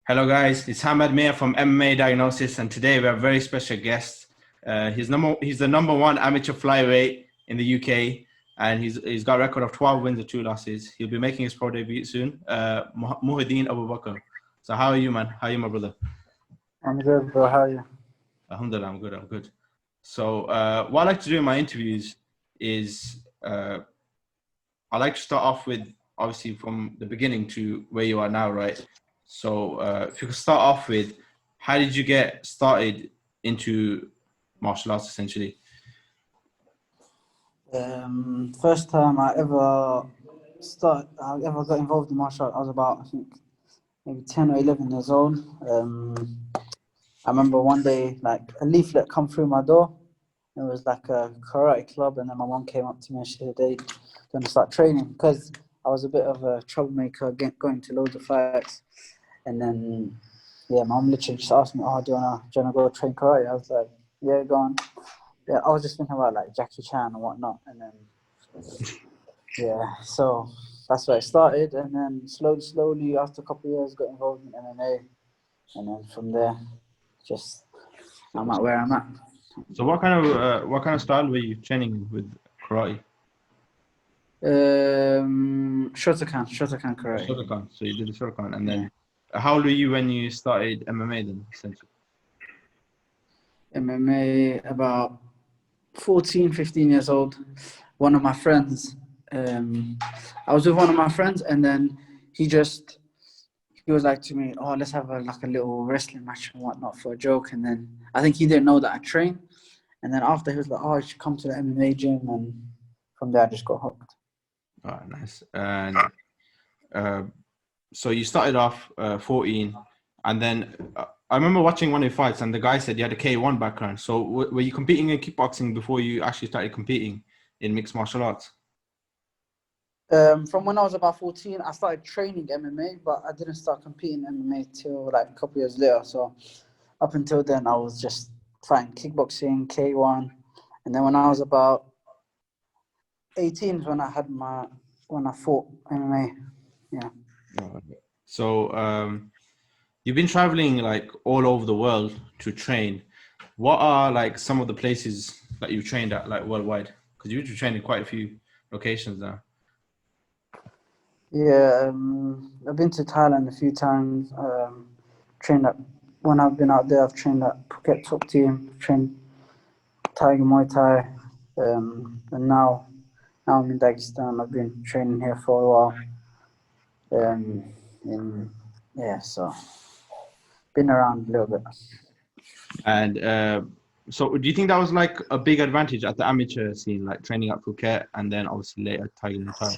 Hello guys, it's Hammad from MMA Diagnosis, and today we have a very special guest. He's the number one amateur flyweight in the UK, and he's got a record of 12 wins and 2 losses. He'll be making his pro debut soon. Muhidin Abubakar. So how are you, man? How are you, my brother? I'm good, bro. How are you? Alhamdulillah, I'm good. So what I like to do in my interviews is I like to start off with, obviously, from the beginning to where you are now, right? So if you could start off with, how did you get started into martial arts, essentially? First time I ever got involved in martial art, I was about, I think, maybe 10 or 11 years old. I remember one day, like, a leaflet come through my door. It was like a karate club, and then my mom came up to me and she said, "Hey, going to start training," because I was a bit of a troublemaker, going to loads of fights. And then, yeah, mom literally just asked me, "Oh, do you wanna go train karate?" I was like, "Yeah, go on." Yeah, I was just thinking about like Jackie Chan and whatnot, and then yeah, so that's where it started. And then slowly, after a couple of years, got involved in MMA, and then from there, just I'm at where I'm at. So what kind of style were you training with karate? Shotokan karate. Shotokan. So you did the Shotokan, and then how old were you when you started MMA then, essentially? MMA about 14, 15 years old. One of my friends, I was with one of my friends, and then he was like to me, "Oh, let's have a little wrestling match and whatnot for a joke." And then I think he didn't know that I train. And then after, he was like, "Oh, you should come to the MMA gym." And from there, I just got hooked. All right, nice. And so you started off 14, and then I remember watching one of your fights, and the guy said you had a K1 background. So were you competing in kickboxing before you actually started competing in mixed martial arts? From when I was about 14, I started training MMA, but I didn't start competing MMA till like a couple years later. So up until then, I was just fighting kickboxing, K1, and then when I was about 18 is when I fought MMA. Yeah. So you've been traveling like all over the world to train. What are like some of the places that you've trained at, like worldwide? Because you've trained in quite a few locations now. Yeah, I've been to Thailand a few times. When I've been out there, I've trained at Phuket top team, trained Tiger Muay Thai, and now I'm in Dagestan. I've been training here for a while. So been around a little bit. And so do you think that was like a big advantage at the amateur scene, like training at Phuket and then obviously later Tiger Muay Thai,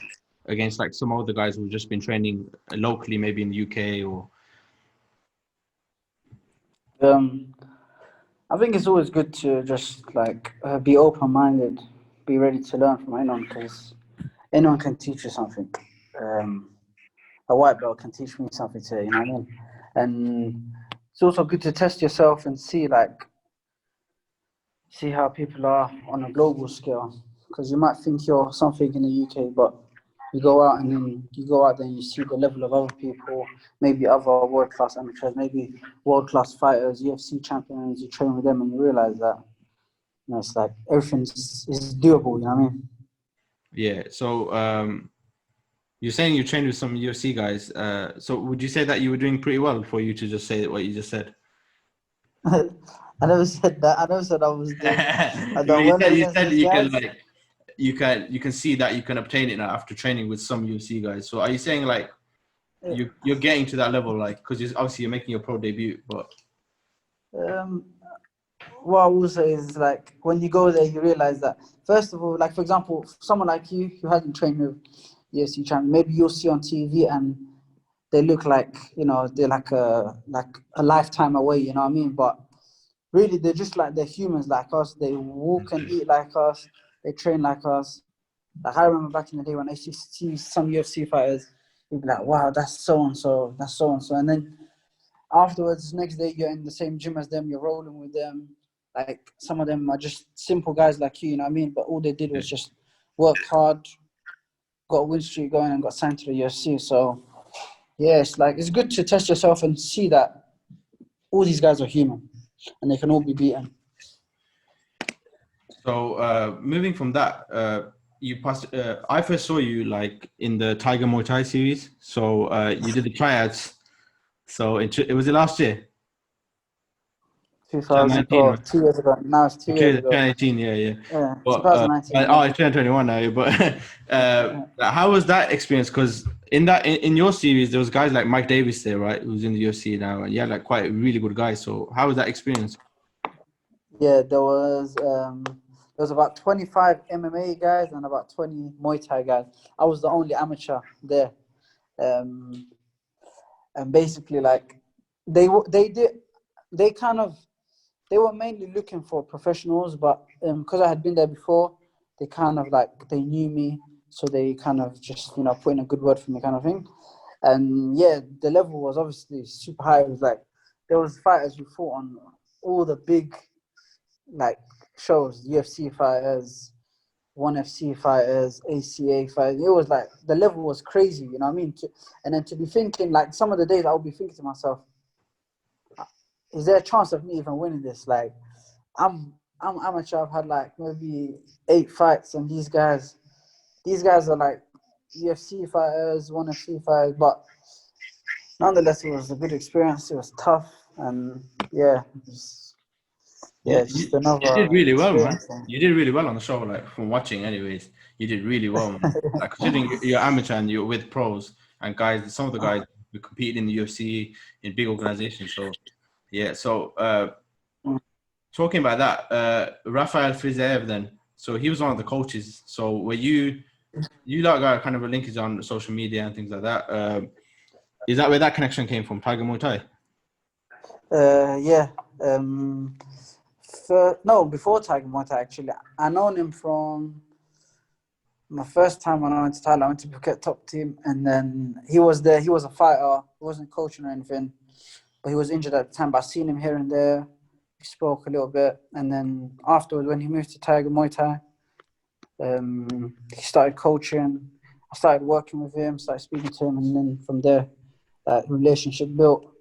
against like some other guys who've just been training locally, maybe in the UK or? I think it's always good to just like be open-minded, be ready to learn from anyone, because anyone can teach you something. A white belt can teach me something today, you know what I mean? And it's also good to test yourself and see how people are on a global scale, because you might think you're something in the UK, but you go out there and you see the level of other people, maybe other world-class amateurs, maybe world-class fighters, UFC champions. You train with them and you realize that, you know, it's like everything is doable, you know what I mean? Yeah. So you're saying you trained with some UFC guys. So would you say that you were doing pretty well for you to just say what you just said? I never said that. I never said I was doing. You said you can see that you can obtain it now after training with some UFC guys. So are you saying like you're getting to that level, like, because obviously you're making your pro debut, but what I will say is, like, when you go there, you realize that, first of all, like, for example, someone like you who hasn't trained with UFC champion, maybe you'll see on TV and they look like, you know, they're like a lifetime away, you know what I mean? But really, they're just like, they're humans like us. They walk and eat like us. They train like us. Like, I remember back in the day when I used to see some UFC fighters, you'd be like, "Wow, that's so and so, that's so and so," and then afterwards, next day, you're in the same gym as them. You're rolling with them. Like, some of them are just simple guys like you know what I mean? But all they did was just work hard, got a win streak going, and got signed to the UFC. So it's like it's good to test yourself and see that all these guys are human and they can all be beaten. So moving from that, you passed. I first saw you like in the Tiger Muay Thai series. So you did the tryouts. So it was it last year, 2000 2019, or right? 2 years ago. Now it's 2 years ago. 2018, yeah. Yeah, But 2019. oh, it's 2021 now. But how was that experience? Because in your series, there was guys like Mike Davis there, right? Who's in the UFC now, and you had like quite a really good guys. So how was that experience? Yeah, there was about 25 MMA guys and about 20 Muay Thai guys. I was the only amateur there, and basically like they were mainly looking for professionals, but because I had been there before, they kind of like they knew me, so they kind of just put in a good word for me, kind of thing. And yeah, the level was obviously super high. It was like there was fighters who fought on all the big like shows, UFC fighters, ONE FC fighters, ACA fighters. It was like the level was crazy, you know what I mean? And then to be thinking like some of the days I would be thinking to myself, is there a chance of me even winning this? Like I'm amateur. I've had like maybe 8 fights, and these guys are like UFC fighters, ONE FC fighters. But nonetheless, it was a good experience. It was tough, and yeah, just You another did really well, man. experience. You did really well on the show, like from watching, anyways. You did really well, man. Like considering you're amateur and you're with pros and guys, some of the guys who compete in the UFC in big organizations. So yeah, so talking about that, Rafael Fiziev then. So he was one of the coaches. So were you like got kind of a linkage on social media and things like that? Is that where that connection came from, Tiger Muay Thai? Yeah. No, before Tiger Muay Thai, actually. I known him from my first time when I went to Thailand. I went to Phuket top team, and then he was there. He was a fighter. He wasn't coaching or anything, but he was injured at the time. But I seen him here and there. We spoke a little bit, and then afterwards, when he moved to Tiger Muay Thai, he started coaching. I started working with him, started speaking to him, and then from there, that relationship built.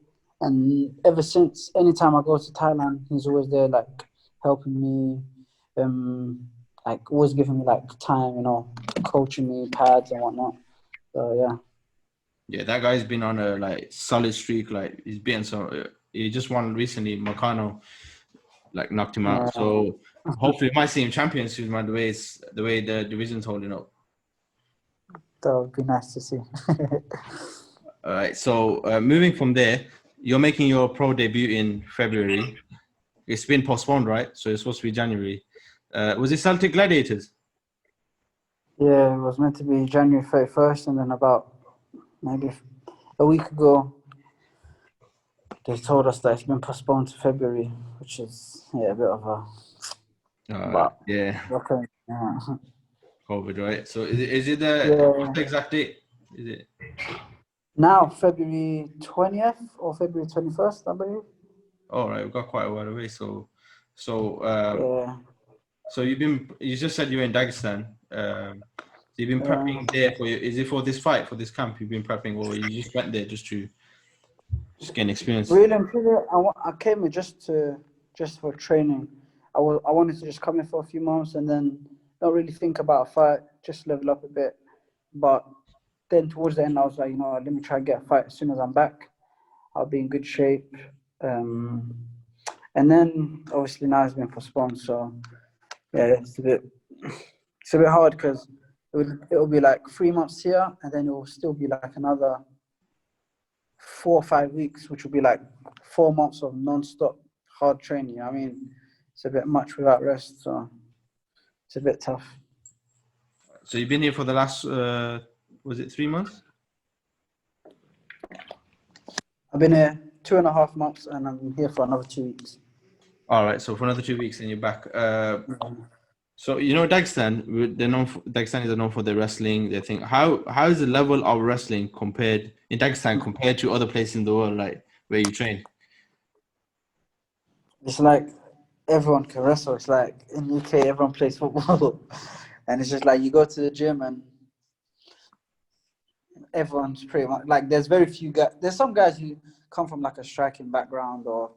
And ever since, anytime I go to Thailand, he's always there, like helping me, like always giving me like time, coaching me, pads and whatnot. So yeah. Yeah, that guy's been on a like solid streak. Like he's been he just won recently. Marcano like knocked him out. So hopefully, we might see him champion soon, man. The way the division's holding up. That would be nice to see. All right. So moving from there, you're making your pro debut in February. It's been postponed, right? So it's supposed to be January. Was it Celtic Gladiators? Yeah, it was meant to be January 31st, and then about maybe a week ago, they told us that it's been postponed to February, which is a bit of a. Yeah. Okay. Yeah. COVID, right? So is it what's the exact date? Is it now February 20th or February 21st, I believe? all right? We've got quite a while away. So you just said you were in Dagestan. So you've been prepping there is it for this fight, for this camp? You've been prepping, or you just went there just gain experience? Really and truly, I came here just for training. I wanted to just come in for a few months and then not really think about a fight, just level up a bit. But then towards the end, I was like, let me try and get a fight as soon as I'm back. I'll be in good shape. And then obviously now it's been postponed, so yeah, it's a bit hard because it'll be like 3 months here, and then it will still be like another 4 or 5 weeks, which will be like 4 months of non-stop hard training. You know what I mean, it's a bit much without rest, so it's a bit tough. So you've been here for the last was it 3 months? I've been here 2.5 months, and I'm here for another 2 weeks. All right, so for another 2 weeks, and you're back. So Dagestan, Dagestan is known for their wrestling. They think how is the level of wrestling compared in Dagestan compared to other places in the world, like where you train? It's like everyone can wrestle. It's like in UK, everyone plays football, and it's just like you go to the gym and everyone's pretty much like. There's very few guys. There's some guys who come from like a striking background or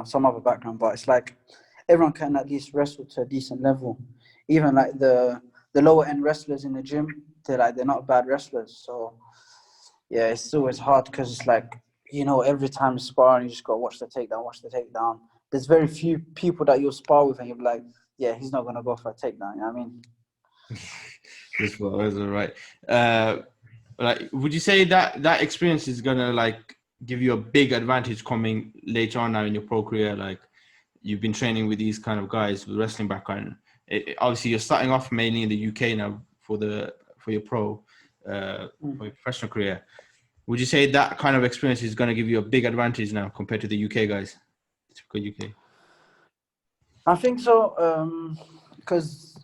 some other background, but it's like everyone can at least wrestle to a decent level. Even like the lower end wrestlers in the gym, they're not bad wrestlers. So yeah, it's always hard because it's like every time you spar, you just got to watch the takedown. There's very few people that you'll spar with and you'll be like, yeah, he's not gonna go for a takedown. You know what I mean? This was all right. Like, would you say that experience is gonna like give you a big advantage coming later on now in your pro career? Like, you've been training with these kind of guys with wrestling background. Obviously, you're starting off mainly in the UK now for your professional career. Would you say that kind of experience is going to give you a big advantage now compared to the UK guys? Typical UK. I think so, because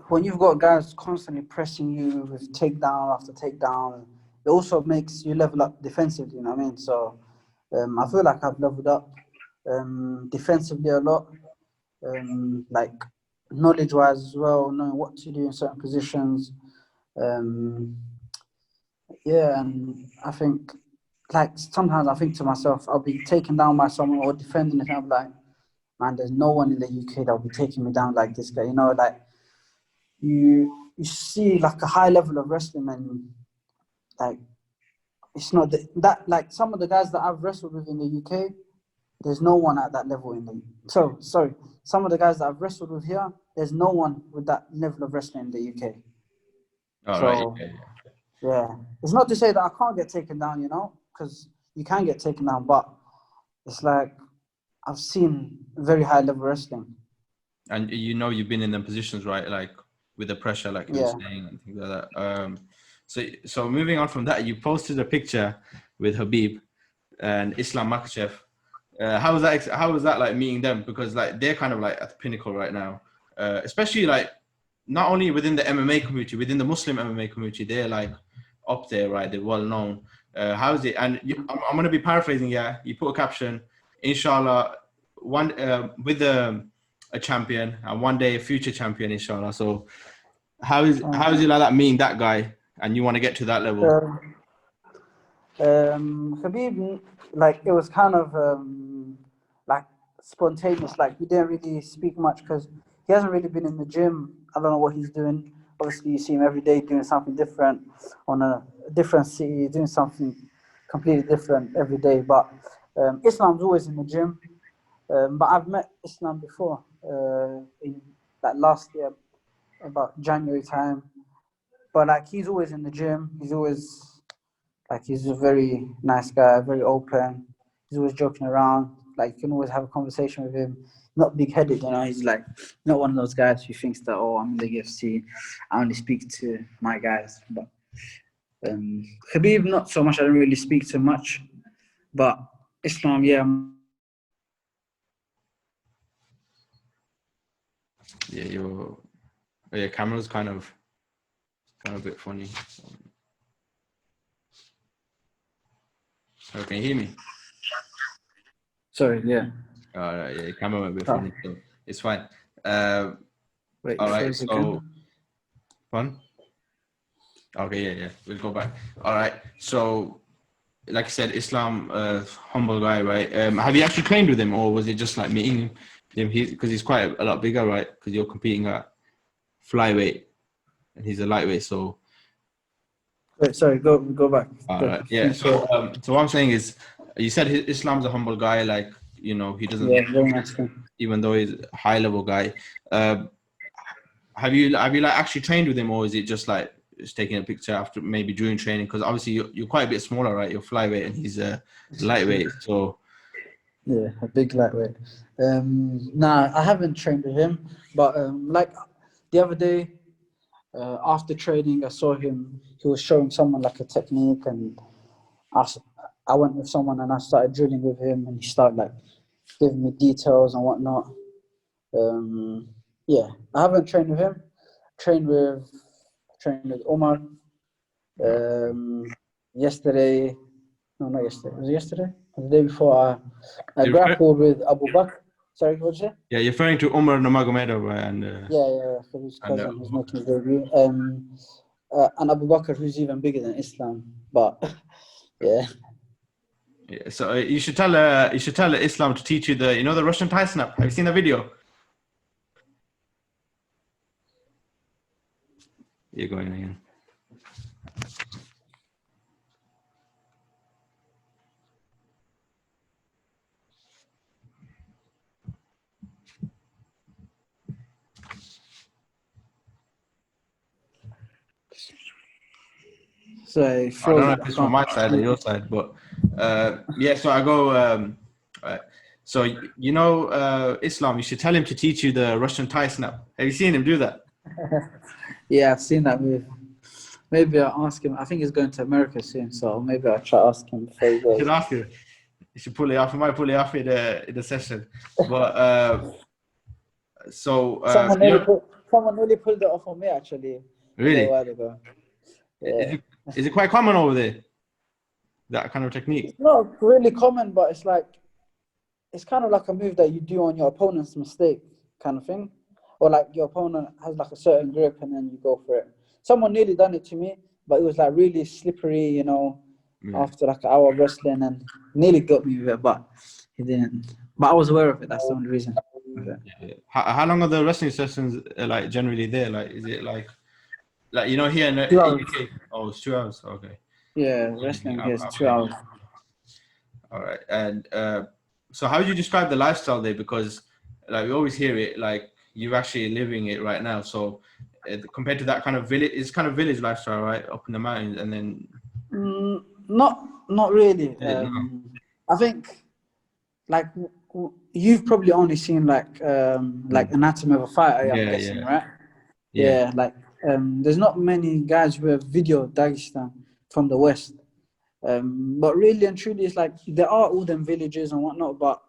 when you've got guys constantly pressing you with takedown after takedown, it also makes you level up defensively, you know what I mean? So I feel like I've leveled up defensively a lot, like knowledge-wise as well, knowing what to do in certain positions. Yeah, and I think, like, sometimes I think to myself, I'll be taken down by someone or defending it, and I'm like, man, there's no one in the UK that will be taking me down like this guy. Like, you see, like, a high level of wrestling, and, like, it's not that like, some of the guys that I've wrestled with in the UK, there's no one at that level some of the guys that I've wrestled with here, there's no one with that level of wrestling in the UK. Yeah. It's not to say that I can't get taken down, because you can get taken down, but it's like I've seen very high level wrestling. And you've been in them positions, right? Like with the pressure, like you're saying, and things like that. So moving on from that, you posted a picture with Khabib and Islam Makhachev. How was that like meeting them? Because like they're kind of like at the pinnacle right now, especially like not only within the MMA community, within the Muslim MMA community, they're like up there, right? They're well known. How is it? And I'm going to be paraphrasing. Yeah, you put a caption, inshallah, one with a champion and one day a future champion, inshallah. So how is it like that meeting that guy and you want to get to that level? Khabib, like, it was kind of like spontaneous. Like, we didn't really speak much because he hasn't really been in the gym. I don't know what he's doing. Obviously, you see him every day doing something different on a different city, doing something completely different every day. But Islam's always in the gym. But I've met Islam before in like last year, about January time. But like, he's always in the gym. He's a very nice guy, very open. He's always joking around. Like, you can always have a conversation with him. Not big-headed, He's like not one of those guys who thinks that, oh, I'm in the UFC, I only speak to my guys. But Khabib, not so much. I don't really speak to much. But Islam, yeah. Yeah, your camera's kind of a bit funny. Oh, can you hear me? Sorry, yeah. All right, yeah, your camera might be funny, so it's fine. Wait, all right, so fun. Okay, yeah, we'll go back. All right, so like I said, Islam, humble guy, right? Have you actually trained with him, or was it just like meeting him? Because he's quite a lot bigger, right? Because you're competing at flyweight, and he's a lightweight, so. Wait, sorry, go back. All right, yeah. So what I'm saying is, you said Islam's a humble guy, like, he doesn't. Yeah, very nice guy. Even though he's a high level guy. Have you like actually trained with him, or is it just like just taking a picture after maybe during training? Because obviously you're quite a bit smaller, right? You're flyweight and he's a lightweight, so. Yeah, a big lightweight. Nah, I haven't trained with him, but like the other day, after training, I saw him. He was showing someone like a technique, and I went with someone and I started drilling with him, and he started like giving me details and whatnot. Yeah, I haven't trained with him. Trained with Omar. Yesterday, no, not yesterday. Was it yesterday? Or the day before, I grappled with Abubakar. Sorry, what did you say? Yeah, you're referring to Umar Nurmagomedov, and yeah, for his cousin who's making his debut. and Abubakar, who's even bigger than Islam. But yeah. Yeah, so you should tell Islam to teach you the Russian Thai snap. Have you seen the video? You're going again. So I don't know if it's from my side or your side, but yeah. So I go. So Islam, you should tell him to teach you the Russian Thai snap. Have you seen him do that? Yeah, I've seen that move. Maybe I'll ask him. I think he's going to America soon, so maybe I'll try to ask him before he You goes. should ask him. You should pull it off. You might pull it off in the session. But Someone really pulled it off on me actually. Really? A while ago. Yeah. Is it quite common over there? That kind of technique? It's not really common, but it's kind of like a move that you do on your opponent's mistake, kind of thing. Or like your opponent has like a certain grip and then you go for it. Someone nearly done it to me, but it was like really slippery, after like an hour of wrestling, and nearly got me with it, but he didn't. But I was aware of it. That's the only reason. Yeah. How long are the wrestling sessions like generally there? Like, is it like here in the UK? Oh, it's 2 hours. Okay. Yeah, wrestling here is 2 hours. All right. And so how would you describe the lifestyle there? Because like we always hear it, like you're actually living it right now. So compared to that kind of village, it's kind of village lifestyle, right? Up in the mountains, and then not really. I think like you've probably only seen like Anatomy of a Fighter, I'm guessing, right? Yeah, like there's not many guys who have videoed Dagestan from the West. But really and truly, it's like there are all them villages and whatnot, but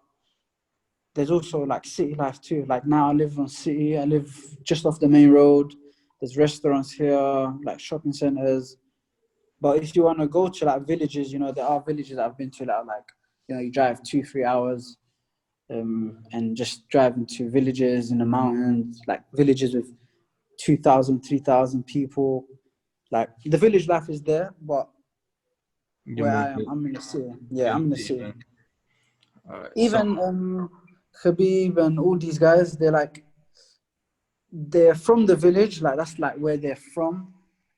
there's also like city life too. Like now I live on city, I live just off the main road. There's restaurants here, like shopping centers. But if you want to go to like villages, there are villages that I've been to that are like, you drive 2-3 hours and just drive into villages in the mountains, like villages with 2,000, 3,000 people. Like the village life is there, but where I am, I'm in the city. Yeah, I'm in the city. Right, even Khabib and all these guys, they're from the village, like that's like where they're from.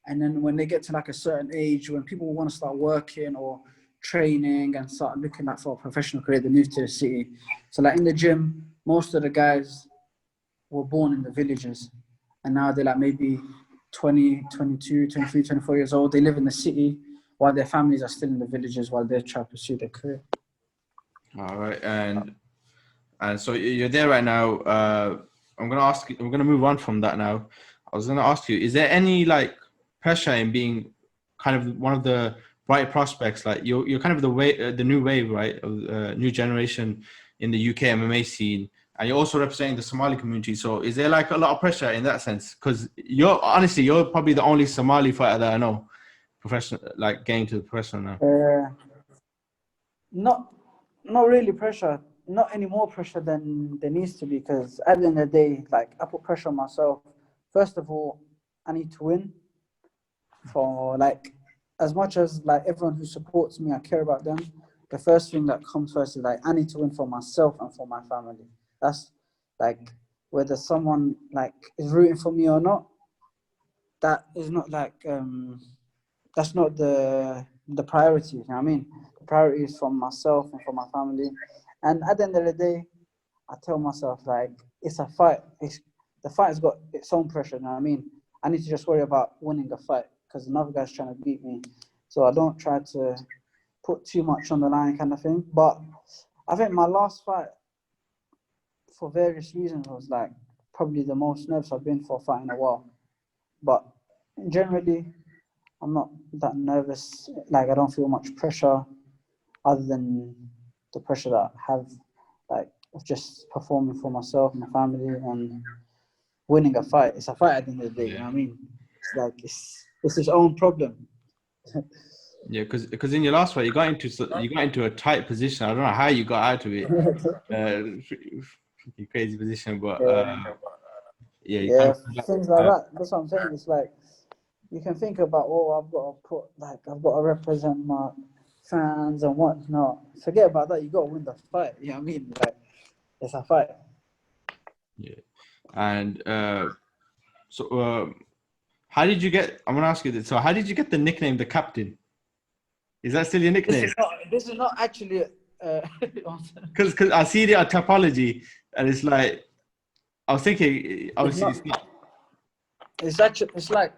And then when they get to like a certain age, when people want to start working or training and start looking like for a professional career, they move to the city. So like in the gym, most of the guys were born in the villages, and now they're like maybe 20, 22, 23, 24 years old. They live in the city while their families are still in the villages while they're trying to pursue their career. All right, and so you're there right now. I'm gonna move on from that now. I was gonna ask you, is there any like pressure in being kind of one of the bright prospects? Like you're kind of the new wave, right, of new generation in the UK MMA scene, and you're also representing the Somali community. So is there like a lot of pressure in that sense? Because you're probably the only Somali fighter that I know professional, like getting to the professional now. Not really pressure. Not any more pressure than there needs to be, because at the end of the day, like I put pressure on myself. First of all, I need to win. For like, as much as like everyone who supports me, I care about them. The first thing that comes first is like I need to win for myself and for my family. That's like whether someone like is rooting for me or not. That is not like that's not the priority. You know what I mean? The priority is for myself and for my family. And at the end of the day, I tell myself like it's a fight. The fight has got its own pressure. You know what I mean? I need to just worry about winning the fight because another guy's trying to beat me. So I don't try to put too much on the line, kind of thing. But I think my last fight, for various reasons, was like probably the most nervous I've been for a fight in a while. But generally, I'm not that nervous. Like I don't feel much pressure other than the pressure that I have, like of just performing for myself, my family, and winning a fight. It's a fight at the end of the day. You know what I mean? It's like it's its own problem. Yeah, because in your last fight you got into a tight position. I don't know how you got out of it. Crazy position, but things like that. That's what I'm saying. It's like you can think about, I've got to put, like, I've got to represent my fans and whatnot. Forget about that. You got to win the fight. You know what I mean? Like, it's a fight. Yeah. And how did you get? I'm gonna ask you this. So, how did you get the nickname the Captain? Is that still your nickname? This is not actually. Because I see the topology, and it's like I was thinking. Obviously, it's not. It's actually. It's like.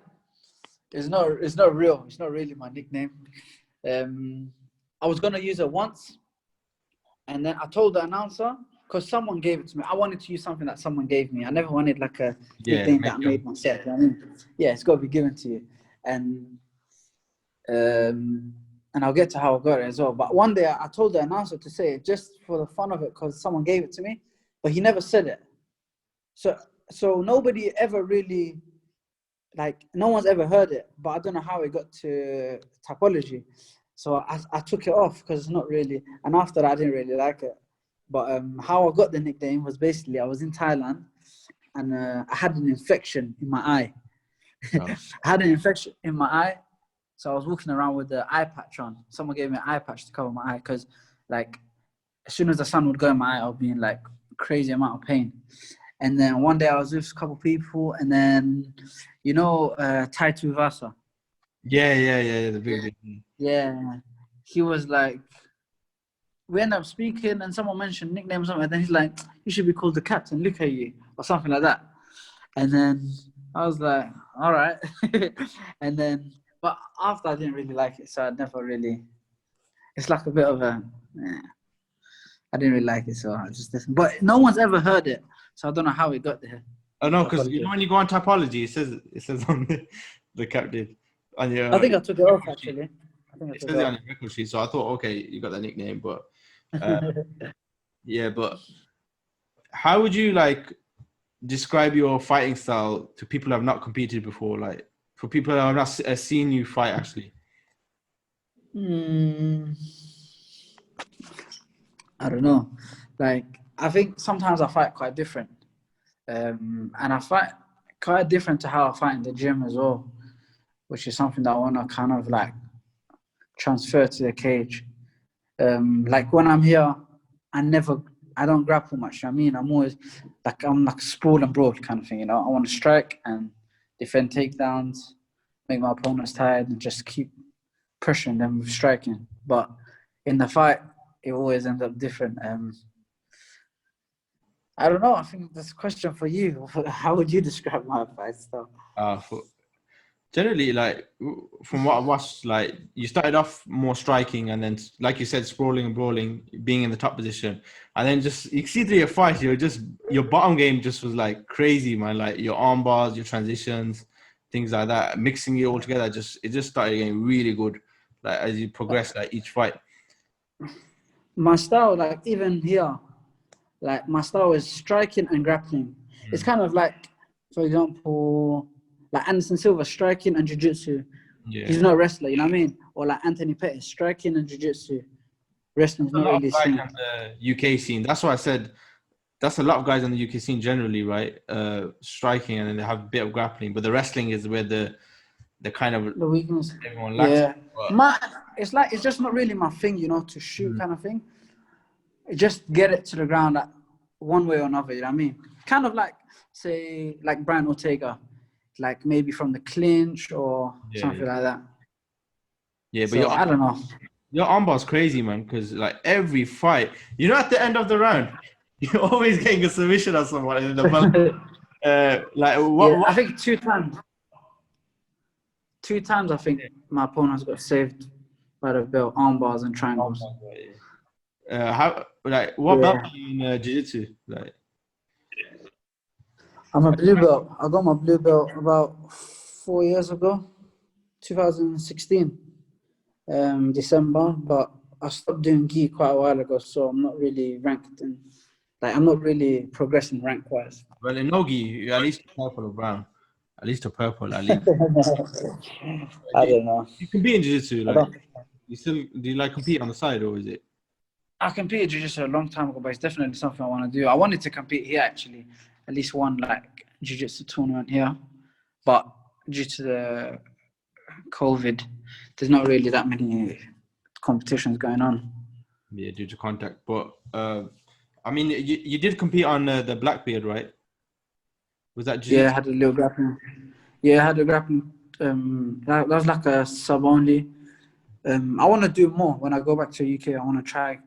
It's not real. It's not really my nickname. I was gonna use it once, and then I told the announcer because someone gave it to me. I wanted to use something that someone gave me. I never wanted like a nickname that I made myself. You know what I mean? Yeah, it's got to be given to you, and I'll get to how I got it as well. But one day I told the announcer to say it just for the fun of it because someone gave it to me, but he never said it. So nobody ever really. Like, no one's ever heard it, but I don't know how it got to Typology. So I took it off because it's not really, and after that, I didn't really like it. But how I got the nickname was basically, I was in Thailand, and I had an infection in my eye. Oh. I had an infection in my eye, so I was walking around with the eye patch on. Someone gave me an eye patch to cover my eye because, like, as soon as the sun would go in my eye, I would be in, like, crazy amount of pain. And then one day I was with a couple of people, and then, you know, Tai Tuivasa. Yeah, the big. Yeah, he was like, we ended up speaking, and someone mentioned nicknames, and then he's like, you should be called the Captain, look at you, or something like that. And then I was like, all right. And then, but after I didn't really like it, so I never really, it's like a bit of a, I didn't really like it, so I just listened. But no one's ever heard it. So I don't know how it got there. Oh no, because you know when you go on Typology, it says on the Captain. On your, I think I took it off actually. It says it on your record sheet, so I thought, okay, you got the nickname, but yeah. But how would you like describe your fighting style to people who have not competed before? Like for people who have not seen you fight, actually. I don't know. Like, I think sometimes I fight quite different. And I fight quite different to how I fight in the gym as well, which is something that I want to kind of like transfer to the cage. Like when I'm here, I don't grapple much. I mean, I'm always like, I'm like sprawl and brawl kind of thing, you know? I want to strike and defend takedowns, make my opponents tired and just keep pushing them with striking. But in the fight, it always ends up different. I don't know. I think this question for you. How would you describe my fight style? Generally, like from what I watched, like you started off more striking, and then, like you said, sprawling and brawling, being in the top position, and then just you see through your fight, your bottom game just was like crazy, man. Like your arm bars, your transitions, things like that, mixing it all together. It just started getting really good, like as you progress, like each fight. My style, like even here, like my style is striking and grappling. It's kind of like, for example, like Anderson Silva, striking and jiu-jitsu. Yeah. He's not a wrestler, you know what I mean? Or like Anthony Pettis, striking and jiu-jitsu. Wrestling's not really seen. On the UK scene. That's why I said that's a lot of guys on the UK scene generally, right? Striking, and then they have a bit of grappling, but the wrestling is where the kind of the weakness. Everyone lacks. Yeah, it's just not really my thing, you know, to shoot kind of thing. Just get it to the ground like, one way or another, you know what I mean? Kind of like, say, like Brian Ortega, like maybe from the clinch or something like that. Yeah, but I don't know. Your armbar's crazy, man, because like every fight, you know, at the end of the round, you're always getting a submission or someone in the belt. I think 2 times. 2 times, I think my opponents got saved by the belt, arm bars and triangles. What belt are you in jiu-jitsu? Like, I'm a blue belt. I got my blue belt about 4 years ago, 2016, December. But I stopped doing gi quite a while ago, so I'm not really ranked in. Like, I'm not really progressing rank-wise. Well, in no gi, you're at least a purple or brown. At least a purple, at least. I don't know. You can be in jiu-jitsu, like, do you like compete on the side, or is it? I competed jiu-jitsu a long time ago, but it's definitely something I want to do. I wanted to compete here, actually. At least one, like, jiu-jitsu tournament here. But due to the COVID, there's not really that many competitions going on. Yeah, due to contact. But I mean, you did compete on the Blackbeard, right? Was that Yeah, I jiu-jitsu? had a little grappling. Yeah, I had a grappling. That was like a sub only. I want to do more when I go back to UK. I want to try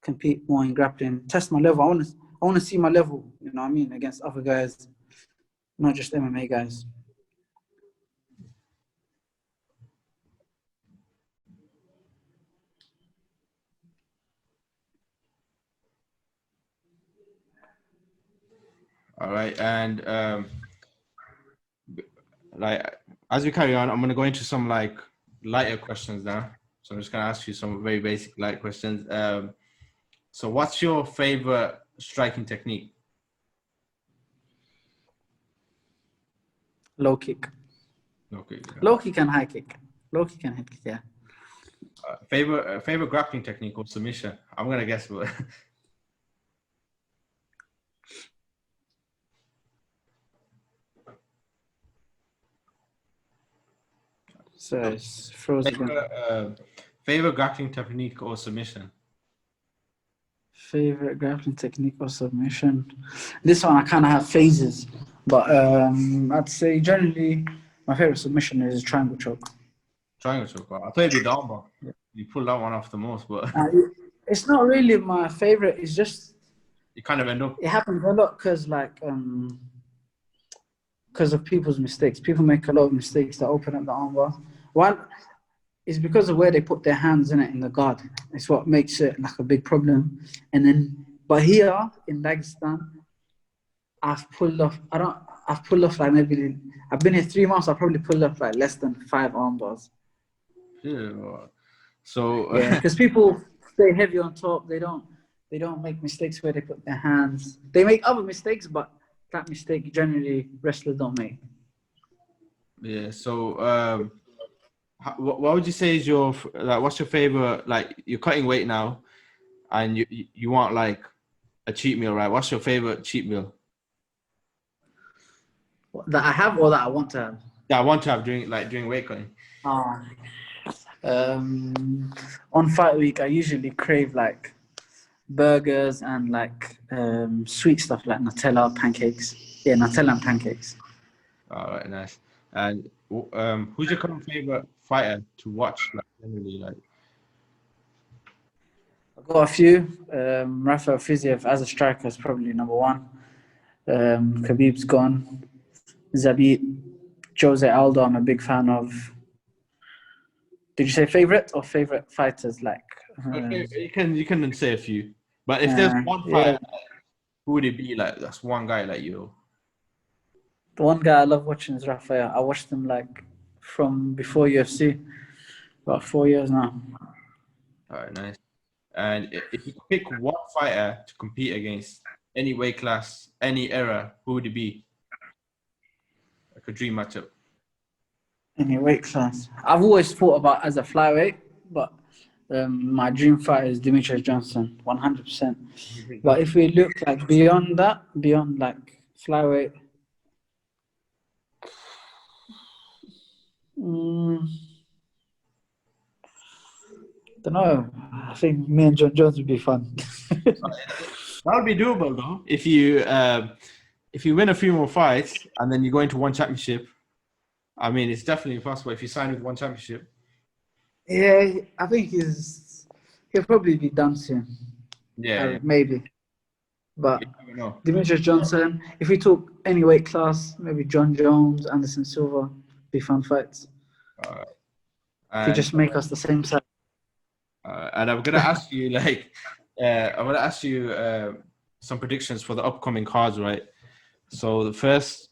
compete more in grappling, test my level. I want to see my level. You know what I mean, against other guys, not just MMA guys. All right, and like as we carry on, I'm gonna go into some like lighter questions now. So I'm just gonna ask you some very basic light questions. So what's your favorite striking technique? Low kick, Okay. low kick and high kick. Low kick and high kick. Yeah. Favorite grappling technique or submission? I'm gonna guess, but So it's frozen. favorite grappling technique or submission? Favorite grappling technique or submission? This one I kind of have phases, but I'd say generally my favorite submission is triangle choke. Triangle choke. I thought it'd be the armbar. You pulled that one off the most, but It's not really my favorite. It's just you kind of end up. it happens a lot because of people's mistakes. People make a lot of mistakes that open up the armbar. One is because of where they put their hands in it in the guard. It's what makes it like a big problem. And then, but here in Dagestan, I've pulled off like maybe, I've been here 3 months, I've probably pulled off like less than 5 arm bars. Yeah. So Yeah, because people stay heavy on top. They don't make mistakes where they put their hands. They make other mistakes, but that mistake generally wrestlers don't make. yeah. So what would you say is your like? What's your favorite? Like you're cutting weight now, and you want like a cheat meal, right? What's your favorite cheat meal? That I have or that I want to have? Yeah, I want to have during weight cutting. On fight week, I usually crave like burgers and like sweet stuff like Nutella, pancakes. Yeah, Nutella and pancakes. All right, nice. And who's your current favorite fighter to watch? Like generally, like I've got a few. Rafael Fiziev as a striker is probably number one. Khabib's gone. Zabit, Jose Aldo, I'm a big fan of. Did you say favorite or favorite fighters? Like you can say a few, but if there's one fighter, who would it be? Like that's one guy like you. The one guy I love watching is Rafael. I watched him like from before UFC, about 4 years now. All right, nice. And if you could pick one fighter to compete against, any weight class, any era, who would it be? Like a dream matchup. Any weight class. I've always thought about as a flyweight, but my dream fight is Demetrius Johnson, 100%. But if we look like beyond that, beyond like flyweight, don't know. I think me and John Jones would be fun. That would be doable though. If you win a few more fights and then you go into one championship, I mean, it's definitely possible if you sign with one championship. Yeah, I think he'll probably be done soon. Yeah, maybe. But you never know. Demetrius Johnson, if we talk any weight class, maybe John Jones, Anderson Silva, be fun fights. If you just make us the same size. And I'm gonna ask you some predictions for the upcoming cards, right? So the first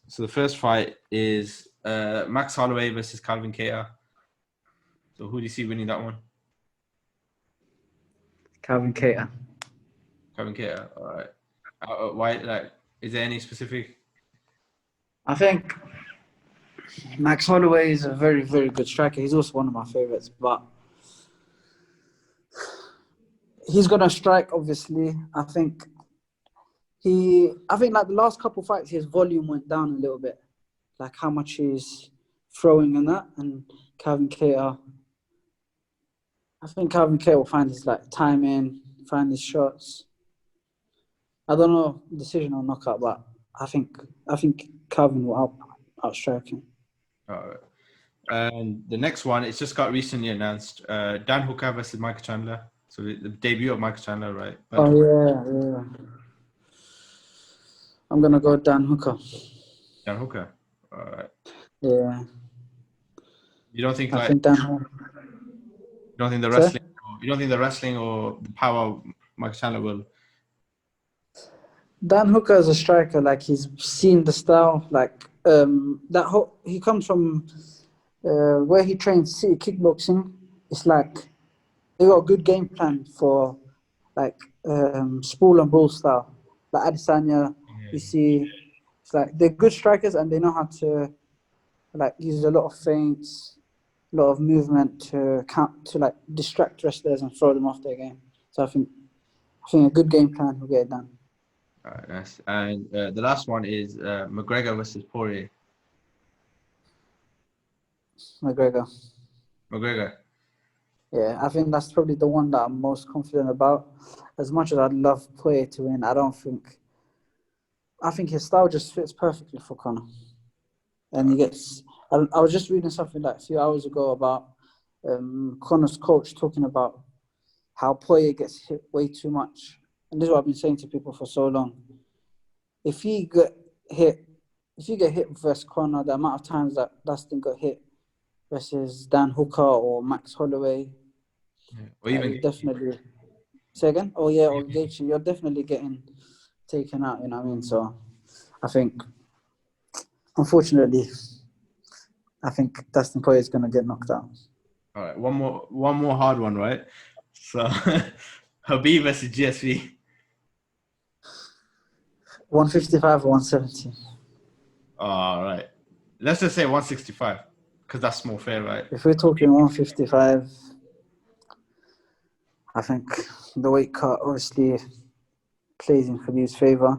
fight is Max Holloway versus Calvin Kattar. So who do you see winning that one? Calvin Kattar. Calvin Kattar. All right. Why? Like, is there any specific? I think Max Holloway is a very, very good striker. He's also one of my favorites, but he's gonna strike. Obviously, I think like the last couple fights, his volume went down a little bit. Like how much he's throwing and that, and Calvin Kattar. I think Calvin Kattar will find his like timing, find his shots. I don't know decision or knockout, but I think Calvin will outstrike him. All right. And the next one, it's just got recently announced. Dan Hooker versus Michael Chandler. So the debut of Michael Chandler, right? But Oh yeah. I'm gonna go Dan Hooker. Dan Hooker. All right. Yeah. You don't think I like think Dan Hooker. you don't think the Sorry? wrestling? You don't think the wrestling or the power of Michael Chandler will? Dan Hooker is a striker. Like he's seen the style. Like he comes from where he trains City Kickboxing. It's like they got a good game plan for like spool and brawl style. Like Adesanya, you see, it's like they're good strikers and they know how to like use a lot of feints, a lot of movement to like distract wrestlers and throw them off their game. So I think a good game plan will get it done. All right, nice. And the last one is McGregor versus Poirier. McGregor. Yeah, I think that's probably the one that I'm most confident about. As much as I'd love Poirier to win, I think his style just fits perfectly for Conor. And he gets. I was just reading something like a few hours ago about Conor's coach talking about how Poirier gets hit way too much. And this is what I've been saying to people for so long. If you get hit versus Conor, the amount of times that Dustin got hit versus Dan Hooker or Max Holloway, Or even definitely. Say again? Oh yeah, or Gaethje, you're definitely getting taken out. You know what I mean? So, I think, unfortunately, Dustin Poirier is gonna get knocked out. all right, one more hard one, right? So Khabib versus GSP. 155 or 170. All right. Let's just say 165, because that's more fair, right? If we're talking 155, I think the weight cut obviously plays in Khabib's favor,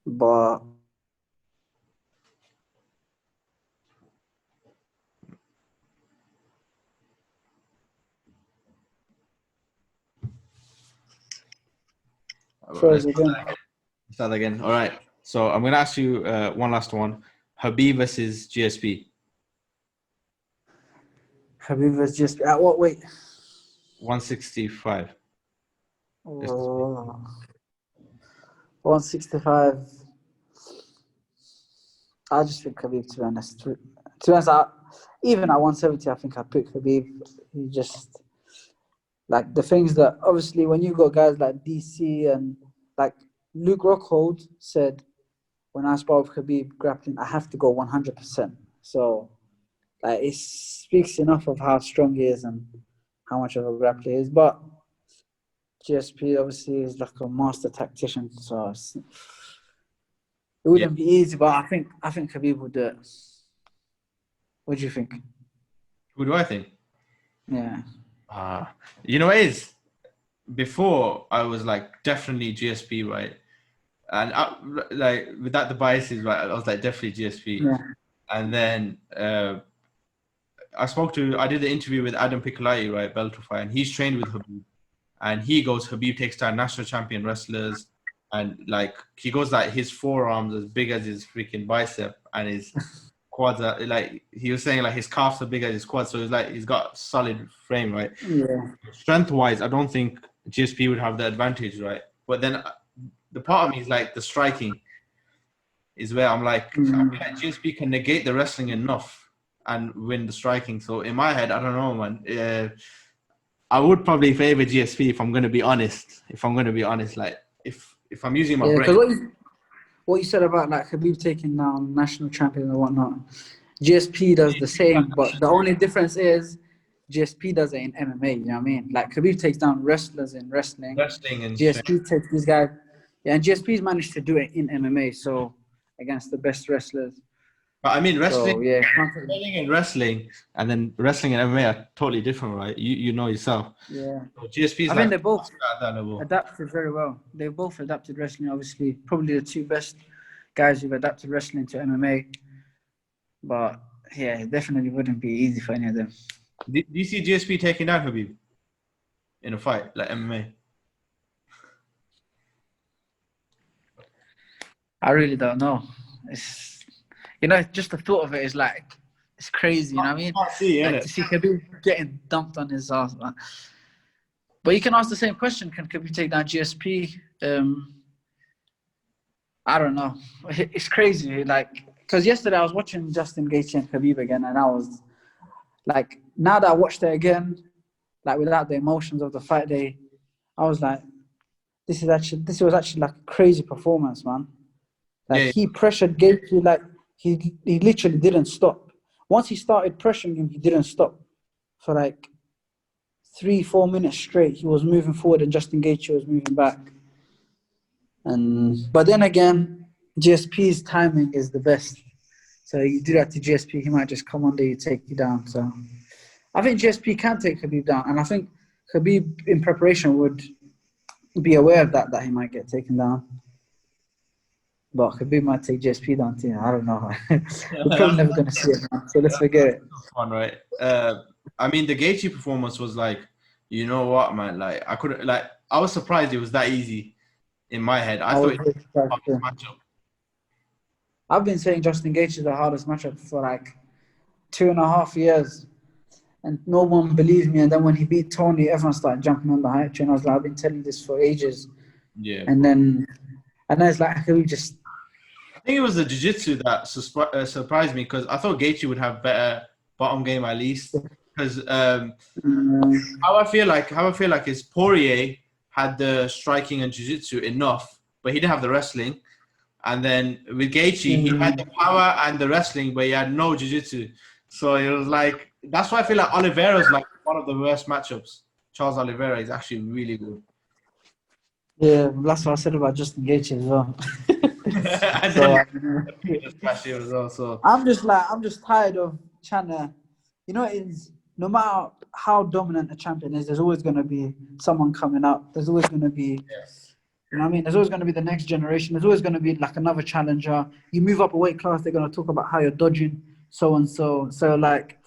but Let's start again. All right. So I'm gonna ask you one last one. Khabib versus GSP. Khabib was just at what weight? 165. 165. I just think Khabib, to be honest. Even at 170, I think I pick Khabib. He just like the things that obviously when you got guys like DC and like Luke Rockhold said, when I spar with Khabib grappling, I have to go 100%. So like it speaks enough of how strong he is and how much of a grappler he is. But GSP obviously is like a master tactician, so it wouldn't be easy. But I think Khabib would do it. What do you think? Who do I think? Yeah. You know what it is? Before I was like definitely GSP, right? And like without the biases, right? I was like definitely GSP. Yeah. And then I did the interview with Adam Piccolotti, right? Bellator, and he's trained with Khabib. And he goes, Khabib takes down national champion wrestlers. And like he goes like his forearms as big as his freaking bicep, and his quads are like he was saying like his calves are big as his quads. So it's like he's got solid frame, right? Yeah. Strength wise, I don't think GSP would have the advantage, right? But then the part of me is like the striking is where I'm like, I feel like GSP can negate the wrestling enough and win the striking. So in my head, I don't know, man. I would probably favor GSP if I'm going to be honest. Like if I'm using my brain. What you said about like Khabib taking down national champion and whatnot, GSP does the same, but the only difference is GSP does it in MMA. You know what I mean? Like Khabib takes down wrestlers in wrestling. And GSP takes these guys. Yeah, and GSP's managed to do it in MMA, so against the best wrestlers. But I mean, wrestling, wrestling and then wrestling and MMA are totally different, right? You know yourself. Yeah. So GSP's I mean, they both at that level. adapted very well. They both adapted wrestling, obviously. Probably the two best guys who've adapted wrestling to MMA. But yeah, it definitely wouldn't be easy for any of them. Do you see GSP taking down Khabib in a fight like MMA? I really don't know. It's just the thought of it is like it's crazy. You know what I mean? Can't see, Like innit? to see Khabib getting dumped on his ass. Man. But you can ask the same question: can Khabib take down GSP? I don't know. It's crazy. Like because yesterday I was watching Justin Gaethje and Khabib again, and I was like, now that I watched it again, like without the emotions of the fight day, I was like, this was actually like a crazy performance, man. Like he pressured Gaethje, like he literally didn't stop. Once he started pressuring him, he didn't stop. For like 3-4 minutes straight, he was moving forward and Justin Gaethje was moving back. But then again, GSP's timing is the best. So you do that to GSP, he might just come on there, take you down. So I think GSP can take Khabib down, and I think Khabib in preparation would be aware of that he might get taken down. But Khabib might take GSP down too. I don't know. We're probably never going to see it, man. So let's forget it. Fun, right? I mean, the Gaethje performance was like, you know what, man? Like, I was surprised it was that easy in my head. I thought it was the hardest matchup. I've been saying Justin Gaethje is the hardest matchup for like 2.5 years. And no one believed me. And then when he beat Tony, everyone started jumping on the hype train. I was like, I've been telling this for ages. Yeah. And then it's like, we just... I think it was the jiu-jitsu that surprised me, because I thought Gaethje would have better bottom game at least. Because how I feel like is Poirier had the striking and jiu-jitsu enough, but he didn't have the wrestling. And then with Gaethje, he had the power and the wrestling, but he had no jiu-jitsu. So it was like, that's why I feel like Oliveira's like one of the worst matchups. Charles Oliveira is actually really good. Yeah, that's what I said about Justin Gaethje as well. I'm just tired of trying to, no matter how dominant a champion is, there's always going to be someone coming up. There's always going to be, you know what I mean? There's always going to be the next generation. There's always going to be like another challenger. You move up a weight class, they're going to talk about how you're dodging so and so. So like,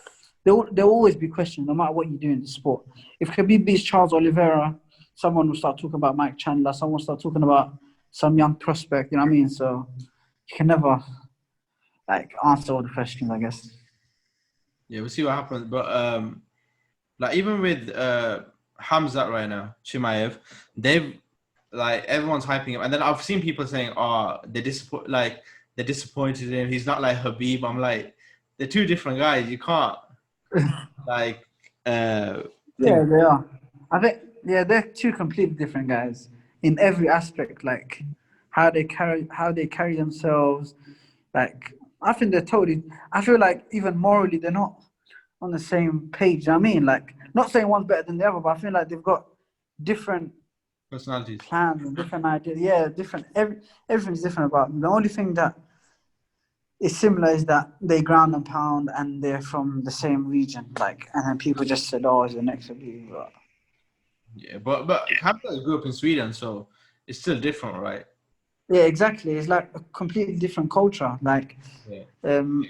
there'll always be questions no matter what you do in the sport. If Khabib beats Charles Oliveira, someone will start talking about Mike Chandler. Someone will start talking about some young prospect. You know what I mean? So you can never like answer all the questions, I guess. Yeah, we'll see what happens. But like even with Hamzat right now, Chimaev, they've like everyone's hyping him, and then I've seen people saying, "Oh, they're disappointed in him. He's not like Khabib." I'm like, they're two different guys. You can't like. Yeah, they are. I think they're two completely different guys in every aspect. Like how they carry themselves. Like I think they're totally. I feel like even morally they're not on the same page. You know what I mean, like not saying one's better than the other, but I feel like they've got different personalities, plans, and different ideas. Yeah, different. Everything's different about them. The only thing that is similar is that they ground and pound, and they're from the same region. Like, and then people just said, "Oh, it's the next of you." Yeah, but Hamza grew up in Sweden, so it's still different, right? Yeah, exactly. It's like a completely different culture. Like, you know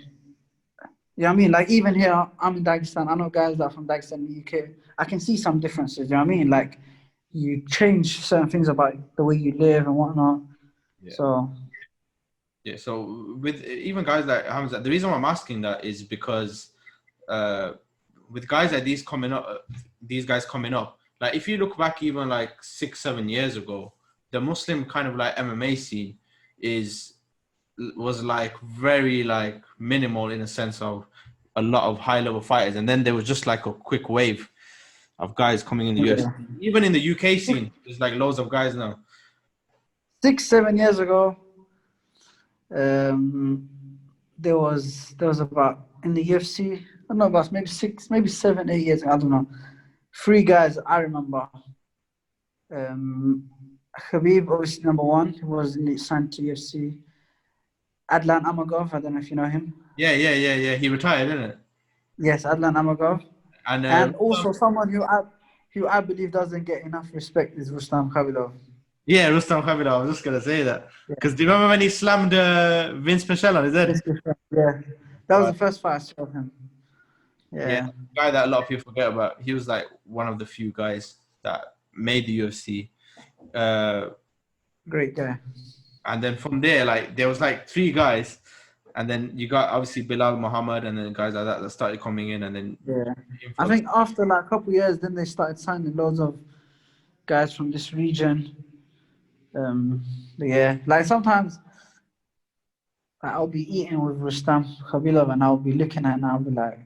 what I mean? Like, even here, I'm in Dagestan. I know guys that are from Dagestan in the UK. I can see some differences, you know what I mean? Like, you change certain things about the way you live and whatnot. Yeah. So with even guys like Hamza, the reason why I'm asking that is because with guys like these guys coming up, like if you look back even like 6-7 years ago, the Muslim kind of like MMA scene was like very like minimal in a sense of a lot of high level fighters, and then there was just like a quick wave of guys coming in the US. Even in the UK scene, there's like loads of guys now. 6-7 years ago, there was about in the UFC, I don't know, about maybe 7-8 years ago, I don't know. 3 guys I remember. Khabib, obviously number 1, he was signed to UFC. Adlan Amagov, I don't know if you know him. Yeah. He retired, didn't it? Yes, Adlan Amagov. And also someone who I believe doesn't get enough respect is Rustam Khabilov. Yeah, Rustam Khabilov. I was just gonna say that because do you remember when he slammed Vince Pichel on his head? Yeah. That was Right. the first fight I saw of him. Yeah, Yeah, guy that a lot of people forget about. He was like one of the few guys that made the UFC. great guy. And then from there, like there was like three guys, and then you got obviously Bilal Muhammad, and then guys like that started coming in, and then Yeah. I influx. think after like a couple of years, then they started signing loads of guys from this region. Yeah, like sometimes like, I'll be eating with Rustam Khabilov and I'll be looking at it and I'll be like,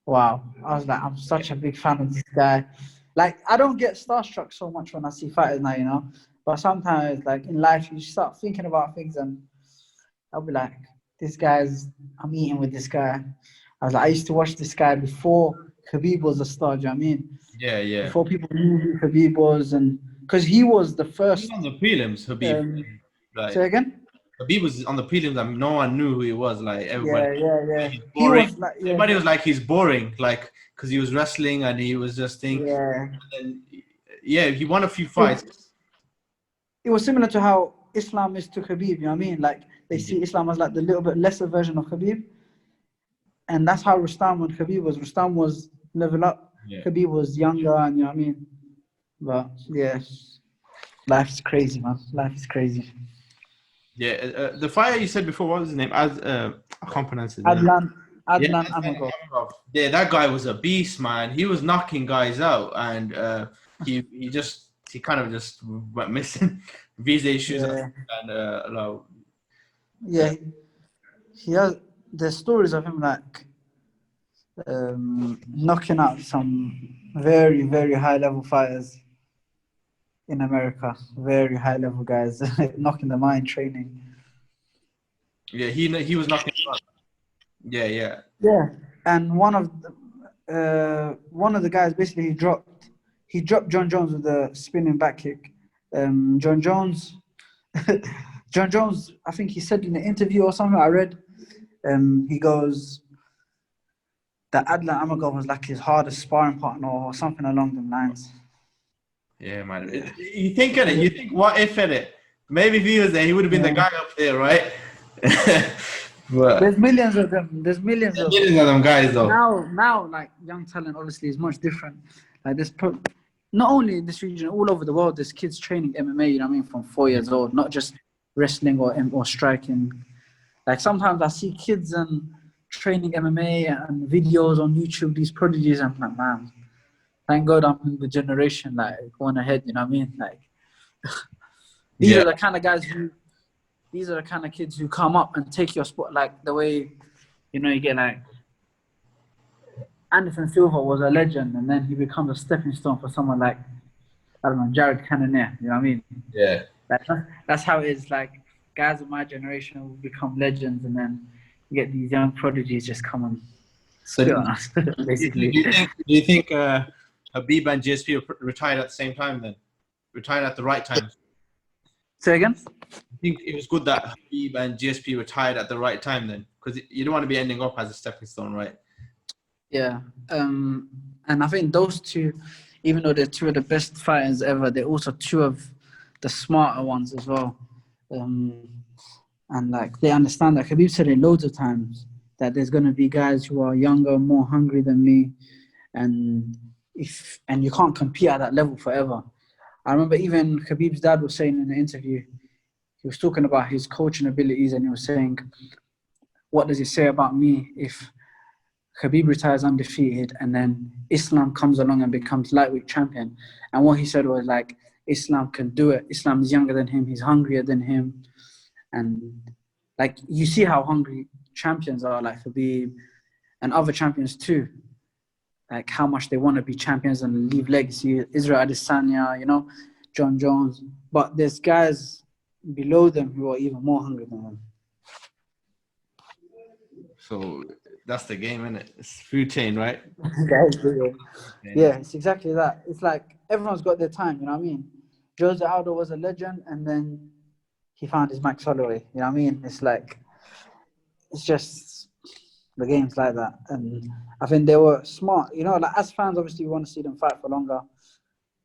wow. I was like, I'm such a big fan of this guy. Like, I don't get starstruck so much when I see fighters now, you know. But sometimes, like in life, you start thinking about things and I'll be like, I'm eating with this guy. I was like, I used to watch this guy before Khabib was a star, do you know what I mean? Yeah, yeah. Before people knew who Khabib was, and because he was the He was first. on the prelims, Habib. Say Like again? Habib was on the prelims, and no one knew who he was. Like everybody, Yeah. he's He boring. was like, yeah, Everybody was like, he's boring, like because he was wrestling and he was just thinking. yeah. And yeah, he won a few It was, fights. it was similar to how Islam is to Khabib. You know what I mean? Like they see Islam as like the little bit lesser version of Khabib, and that's how Rustam and Khabib was. Rustam was level up. Yeah. Khabib was younger, and you know what I mean. But yeah, life is crazy, man. Life is crazy. Yeah, the fighter you said before, what was his name? I can't pronounce his name. Adlan Yeah, Amagov. yeah, that guy was a beast, man. He was knocking guys out, and he kind of just went missing, visa issues, Yeah, and yeah. He has the stories of him like knocking out some very, very high level fighters in America. Very high level guys, knocking them out in training. yeah, he was knocking out. Yeah. Yeah, and one of the guys basically he dropped John Jones with a spinning back kick. John Jones, John Jones, I think he said in an interview or something I read, he goes that Adlan Amagov was like his hardest sparring partner or something along them lines. Yeah, man. You think in it? You think what if in it? Maybe if he was there, he would have been the guy up there, right? But There's millions of them. There's millions of them guys though. now, like young talent, obviously is much different. Like not only in this region, all over the world, there's kids training MMA. You know what I mean, from 4 years old, not just wrestling or striking. Like sometimes I see kids and training MMA and videos on YouTube. These prodigies, I'm like, man, thank God I'm in the generation like going ahead. You know what I mean? Like these are the kind of guys who. These are the kind of kids who come up and take your spot, like the way, you know, you get like Anderson Silva was a legend, and then he becomes a stepping stone for someone like, I don't know, Jared Cannonier. You know what I mean? Yeah. That's how it is. Like guys of my generation will become legends, and then you get these young prodigies just come and spit on us, basically. Do you think Habib and GSP retired at the same time then? Retired at the right time? Say again? I think it was good that Habib and GSP retired at the right time then, because you don't want to be ending up as a stepping stone, right? Yeah. And I think those two, even though they're two of the best fighters ever, they're also two of the smarter ones as well. And like they understand that. Khabib said it loads of times that there's going to be guys who are younger, more hungry than me, and you can't compete at that level forever. I remember even Khabib's dad was saying in an interview, he was talking about his coaching abilities, and he was saying, what does it say about me if Khabib retires undefeated and then Islam comes along and becomes lightweight champion? And what he said was like, Islam can do it. Islam is younger than him. He's hungrier than him. And like, you see how hungry champions are, like Khabib and other champions too. Like how much they want to be champions and leave legacy. Israel Adesanya, you know, John Jones. But there's guys below them who are even more hungry than them. So that's the game, isn't it? It's food chain, right? Yeah, it's exactly that. It's like everyone's got their time, you know what I mean? Jose Aldo was a legend and then he found his Max Holloway, you know what I mean? It's like, it's just the game's like that. And I think they were smart, you know, like as fans, obviously we want to see them fight for longer,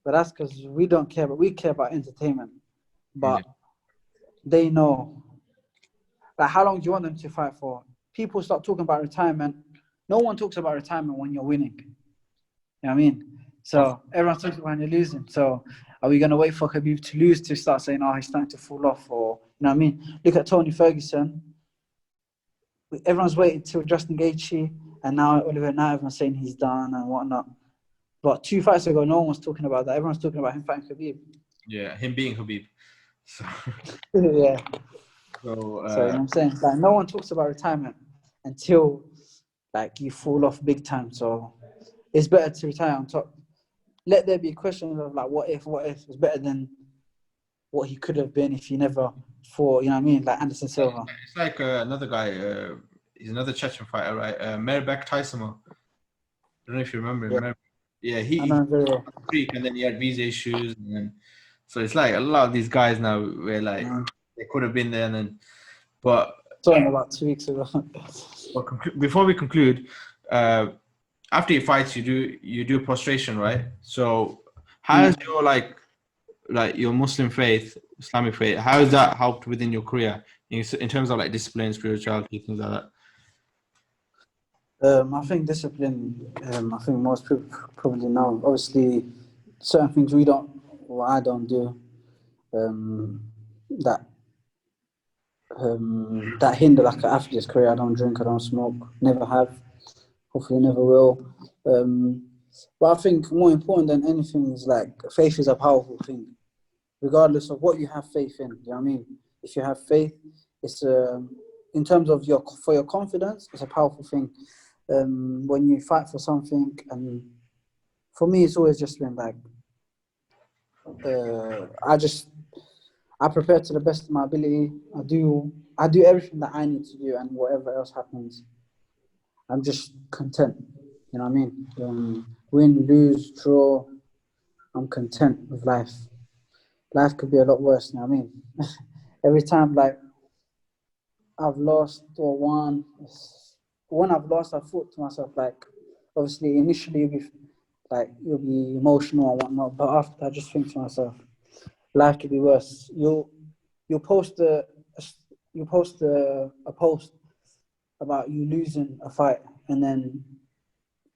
but that's because we don't care, but we care about entertainment. But they know, like how long do you want them to fight for? people start talking about retirement, no one talks about retirement when you're winning. You know what I mean? So everyone talks about when you're losing. So are we going to wait for Khabib to lose to start saying, oh, he's starting to fall off? Or, you know what I mean? Look at Tony Ferguson. Everyone's waited till Justin Gaethje, and now everyone's saying he's done and whatnot. But 2 fights ago, no one was talking about that. Everyone's talking about him fighting Khabib. Yeah, him being Khabib. So, Yeah. so, So, you know what I'm saying? Like, no one talks about retirement until, like, you fall off big time. So it's better to retire on top. Let there be a question of, like, what if? It's better than what he could have been if he never fought, you know what I mean? Like Anderson Silva. it's like another guy, he's another Chechen fighter, right? Merbek Taisimo. I don't know if you remember him. Yeah, he I know him very well. Greek, and then he had visa issues, and then so it's like a lot of these guys now where like they could have been there, and then but saw him about 2 weeks ago. Before we conclude, after your fights, you do prostration, right? So how has your like your Muslim faith, Islamic faith, how has that helped within your career in terms of like discipline, spirituality, things like that? I think discipline, I think most people probably know. Obviously, certain things I don't do, that hinder like an athlete's career. I don't drink, I don't smoke, never have, hopefully never will. But I think more important than anything is like faith is a powerful thing, regardless of what you have faith in. You know what I mean? If you have faith, it's in terms of your confidence, it's a powerful thing. When you fight for something, and for me, it's always just been like I prepare to the best of my ability. I do everything that I need to do, and whatever else happens, I'm just content. You know what I mean? Win, lose, draw, I'm content with life. Life could be a lot worse. You know what I mean? Every time like I've lost or won, when I've lost, I thought to myself like, obviously initially you'll be emotional and whatnot, but after I just think to myself, life could be worse. You'll post a post about you losing a fight, and then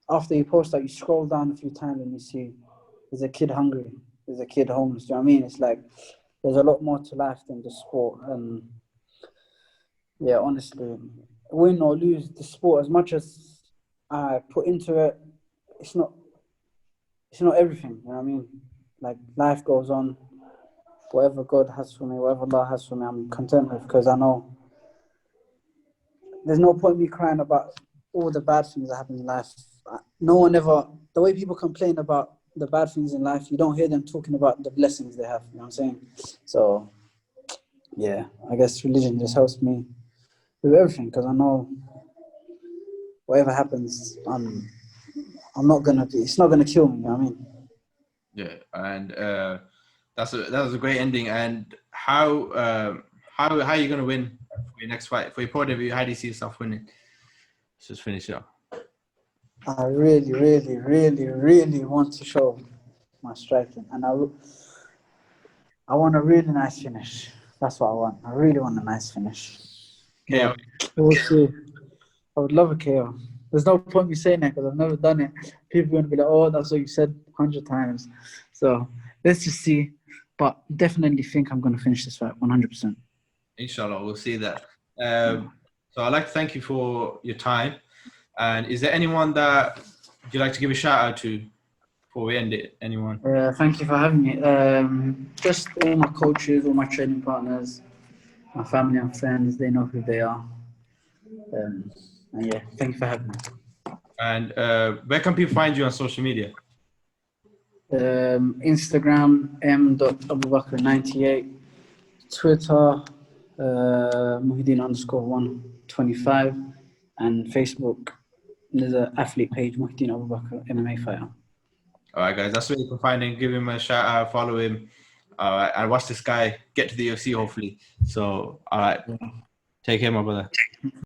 after you post that, you scroll down a few times and you see there's a kid hungry, there's a kid homeless. Do you know what I mean? It's like there's a lot more to life than the sport. And yeah, honestly, win or lose the sport, as much as I put into it, it's not everything. You know what I mean? Like life goes on. Whatever God has for me, whatever Allah has for me, I'm content with, because I know there's no point in me crying about all the bad things that happen in life. No one ever, the way people complain about the bad things in life, you don't hear them talking about the blessings they have. You know what I'm saying? So, yeah, I guess religion just helps me with everything, because I know whatever happens, it's not gonna kill me. You know what I mean? Yeah, and that was a great ending. And how are you gonna win for your next fight, for your pro debut? How do you see yourself winning? Let's just finish it up. I really, really, really, really want to show my striking, and I want a really nice finish. That's what I want. I really want a nice finish. KO. We'll see. I would love a KO. There's no point me saying that because I've never done it. People are going to be like, oh, that's what you said 100 times. So let's just see. But definitely think I'm going to finish this fight 100%. Inshallah, we'll see that. So I'd like to thank you for your time. And is there anyone that you'd like to give a shout out to before we end it? Anyone? Thank you for having me. Just all my coaches, all my training partners, my family and friends, they know who they are. And yeah, thank you for having me. And where can people find you on social media? Instagram, m.abubakar98. Twitter, Muhidin_125. And Facebook, there's an athlete page, Muhidin Abubakar, MMA fighter. All right, guys, that's where you can find him. Give him a shout out, follow him. And watch this guy get to the UFC, hopefully. So, all right. Take care, my brother.